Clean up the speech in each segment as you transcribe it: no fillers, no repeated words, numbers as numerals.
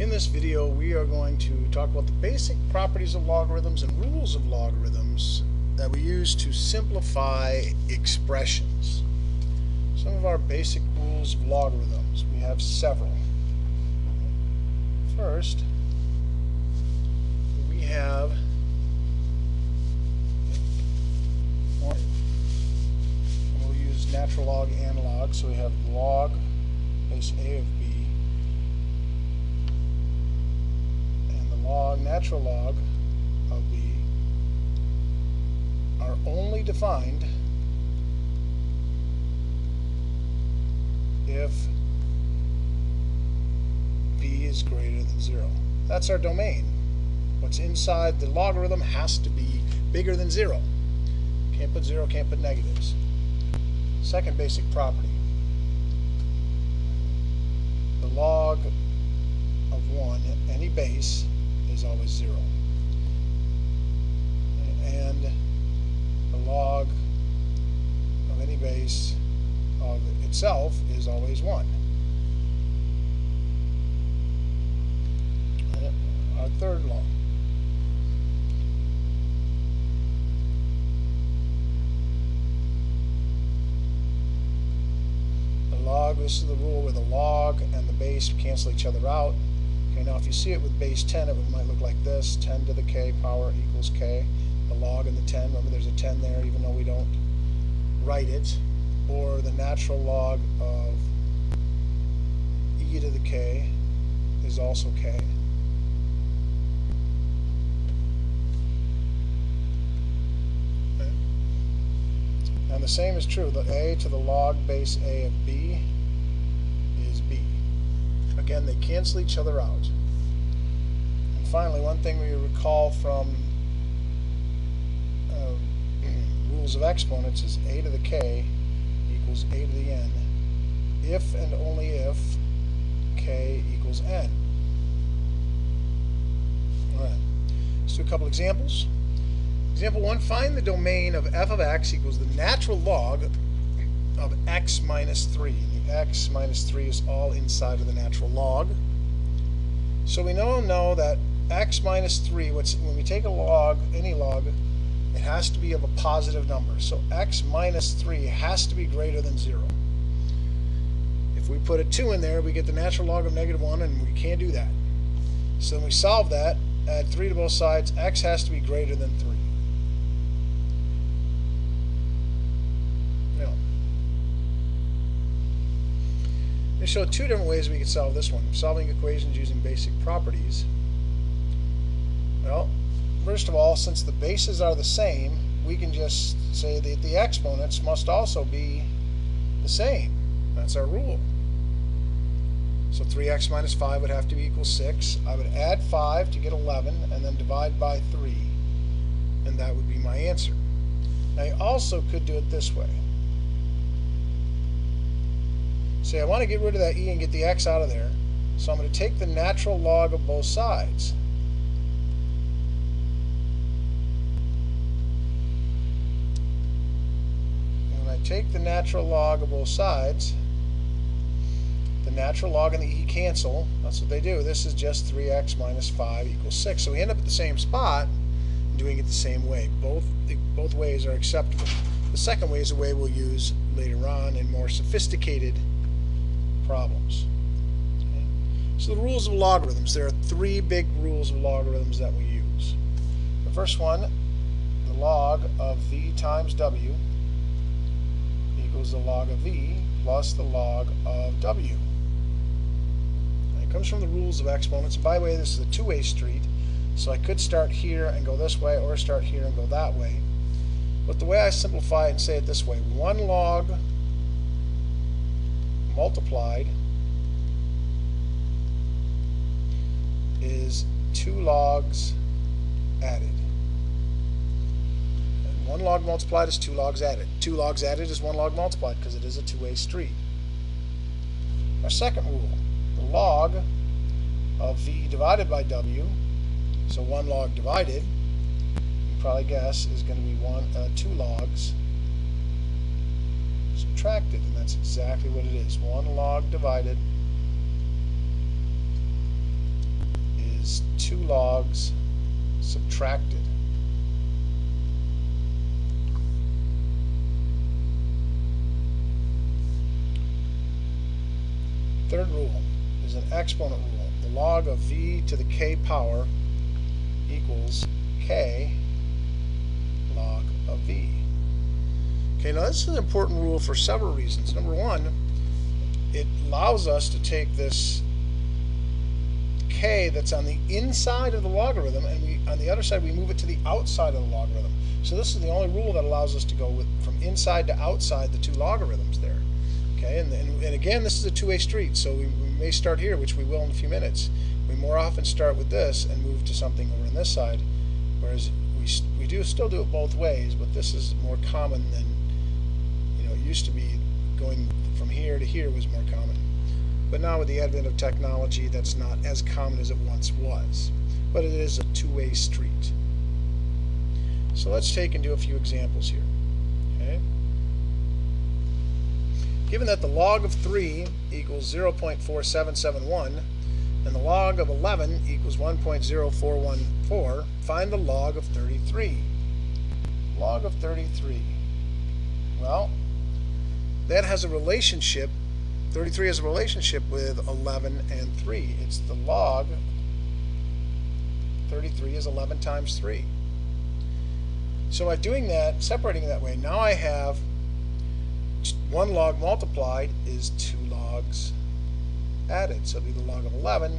In this video, we are going to talk about the basic properties of logarithms and rules of logarithms that we use to simplify expressions. Some of our basic rules of logarithms. We have several. First, we have we'll use natural log analog, so we have log base A of B natural log of B are only defined if B is greater than 0. That's our domain. What's inside the logarithm has to be bigger than 0. Can't put 0, can't put negatives. Second basic property. The log of 1, any base, is always 0. And the log of any base of itself is always 1. And our third law. The log, this is the rule where the log and the base cancel each other out. Okay, now if you see it with base 10, it might look like this. 10 to the k power equals k. The log and the 10, remember there's a 10 there even though we don't write it. Or the natural log of e to the k is also k. Okay. And the same is true. The a to the log base a of b is b. Again, they cancel each other out. And finally, one thing we recall from rules of exponents is a to the k equals a to the n if and only if k equals n. Alright, let's do a couple examples. Example 1, find the domain of f of x equals the natural log of x minus 3. X minus 3 is all inside of the natural log. So we know that x minus 3, when we take a log, any log, it has to be of a positive number. So x minus 3 has to be greater than 0. If we put a 2 in there, we get the natural log of negative 1, and we can't do that. So when we solve that, add 3 to both sides, x has to be greater than 3. I'm going to show two different ways we can solve this one. Solving equations using basic properties. Well, first of all, since the bases are the same, we can just say that the exponents must also be the same. That's our rule. So 3x minus 5 would have to be equal 6. I would add 5 to get 11 and then divide by 3, and that would be my answer. Now you also could do it this way. Say I want to get rid of that e and get the x out of there, so I'm going to take the natural log of both sides. And when I take the natural log of both sides, the natural log and the e cancel. That's what they do. This is just 3x minus 5 equals 6. So we end up at the same spot and doing it the same way. Both ways are acceptable. The second way is a way we'll use later on in more sophisticated problems. Okay. So the rules of logarithms. There are three big rules of logarithms that we use. The first one, the log of v times w equals the log of v plus the log of w. And it comes from the rules of exponents. And by the way, this is a two-way street, so I could start here and go this way, or start here and go that way. But the way I simplify it and say it this way, 1 log multiplied is 2 logs added. And 1 log multiplied is 2 logs added. 2 logs added is 1 log multiplied because it is a two-way street. Our second rule, the log of v divided by w, so 1 log divided, you probably guess, is going to be 2 logs subtracted, and that's exactly what it is. 1 log divided is 2 logs subtracted. Third rule is an exponent rule. The log of v to the k power equals k log of v. Okay, now this is an important rule for several reasons. Number one, it allows us to take this k that's on the inside of the logarithm, and on the other side we move it to the outside of the logarithm. So this is the only rule that allows us to go from inside to outside the two logarithms there. Okay, and again, this is a two-way street, so we may start here, which we will in a few minutes. We more often start with this and move to something over on this side, whereas we do still do it both ways, but this is more common than, it used to be going from here to here was more common. But now with the advent of technology, that's not as common as it once was. But it is a two-way street. So let's take and do a few examples here. Okay. Given that the log of 3 equals 0.4771 and the log of 11 equals 1.0414, find the log of 33. Log of 33. Well, that has a relationship. 33 has a relationship with 11 and 3. It's the log. 33 is 11 times 3. So by doing that, separating it that way, now I have 1 log multiplied is 2 logs added. So it would be the log of 11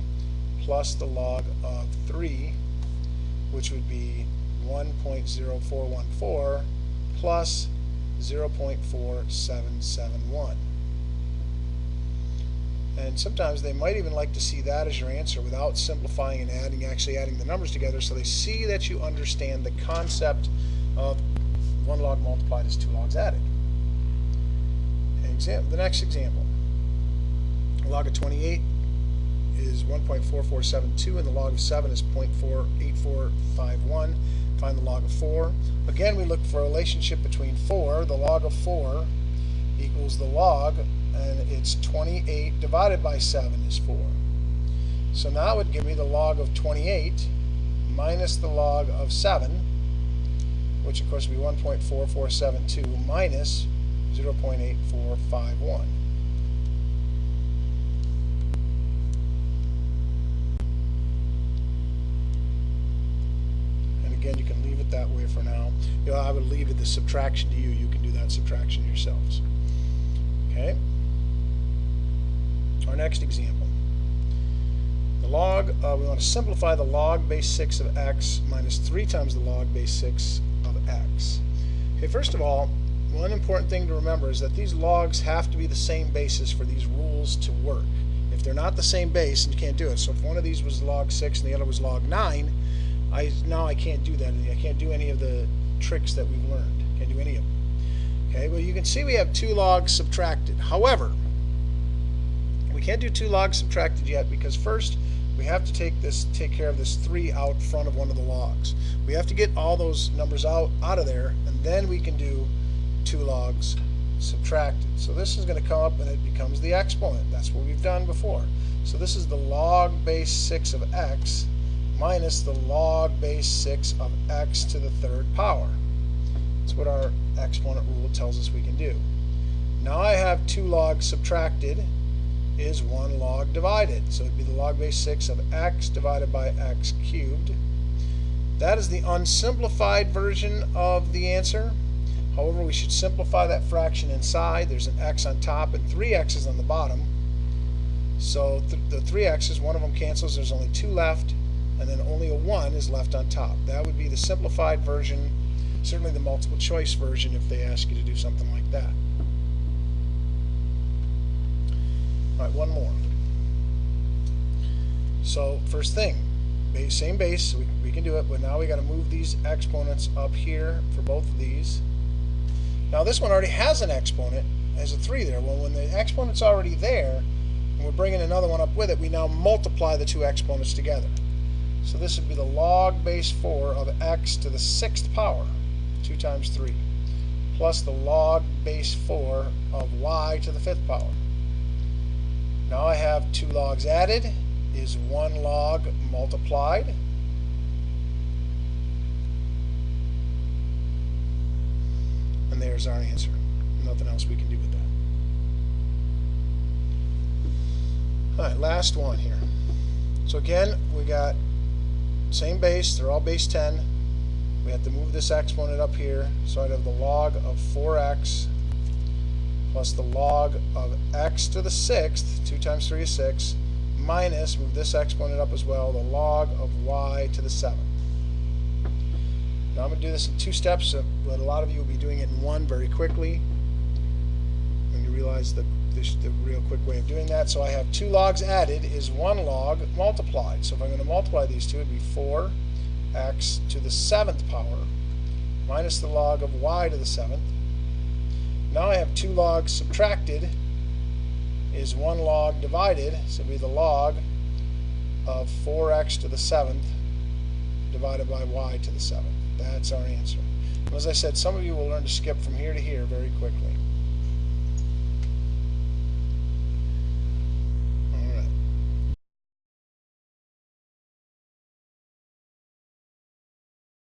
plus the log of 3, which would be 1.0414 plus 0.4771. And sometimes they might even like to see that as your answer without simplifying and actually adding the numbers together, so they see that you understand the concept of 1 log multiplied is 2 logs added. The next example. The log of 28 is 1.4472 and the log of 7 is 0.48451. Find the log of 4. Again, we look for a relationship between 4. The log of 4 equals the log, and it's 28 divided by 7 is 4. So now it would give me the log of 28 minus the log of 7, which of course would be 1.4472 minus 0.8451. And again, you can leave it that way for now. I would leave it the subtraction to you. You can do that subtraction yourselves. Okay. Our next example. The log, we want to simplify the log base 6 of x minus 3 times the log base 6 of x. Okay, first of all, one important thing to remember is that these logs have to be the same basis for these rules to work. If they're not the same base, and you can't do it. So if one of these was log 6 and the other was log 9, now I can't do that. I can't do any of the tricks that we've learned. Can't do any of them. Okay, well, you can see we have 2 logs subtracted. However, we can't do 2 logs subtracted yet because first we have to take care of this 3 out front of one of the logs. We have to get all those numbers out of there, and then we can do 2 logs subtracted. So this is going to come up and it becomes the exponent. That's what we've done before. So this is the log base 6 of x minus the log base 6 of x to the 3rd power. That's what our exponent rule tells us we can do. Now I have 2 logs subtracted is 1 log divided. So it would be the log base 6 of x divided by x cubed. That is the unsimplified version of the answer. However, we should simplify that fraction inside. There's an x on top and 3 x's on the bottom. So the 3 x's, one of them cancels. There's only 2 left, and then only a 1 is left on top. That would be the simplified version, certainly the multiple choice version if they ask you to do something like that. All right, one more. So first thing, same base, so we can do it, but now we got to move these exponents up here for both of these. Now this one already has an exponent, has a 3 there. Well, when the exponent's already there, and we're bringing another one up with it, we now multiply the 2 exponents together. So this would be the log base 4 of x to the 6th power, 2 times 3, plus the log base 4 of y to the 5th power. Now I have 2 logs added is 1 log multiplied. And there's our answer. Nothing else we can do with that. Alright, last one here. So again, we got same base, they're all base 10. We have to move this exponent up here, so I'd have the log of 4x plus the log of x to the 6th, 2 times 3 is 6, minus, move this exponent up as well, the log of y to the 7th. Now I'm going to do this in 2 steps, but a lot of you will be doing it in 1 very quickly when you realize the real quick way of doing that. So I have 2 logs added is 1 log multiplied. So if I'm going to multiply these two, it would be 4x to the 7th power minus the log of y to the 7th. Now I have 2 logs subtracted is 1 log divided, so it would be the log of 4x to the 7th divided by y to the 7th. That's our answer. And as I said, some of you will learn to skip from here to here very quickly.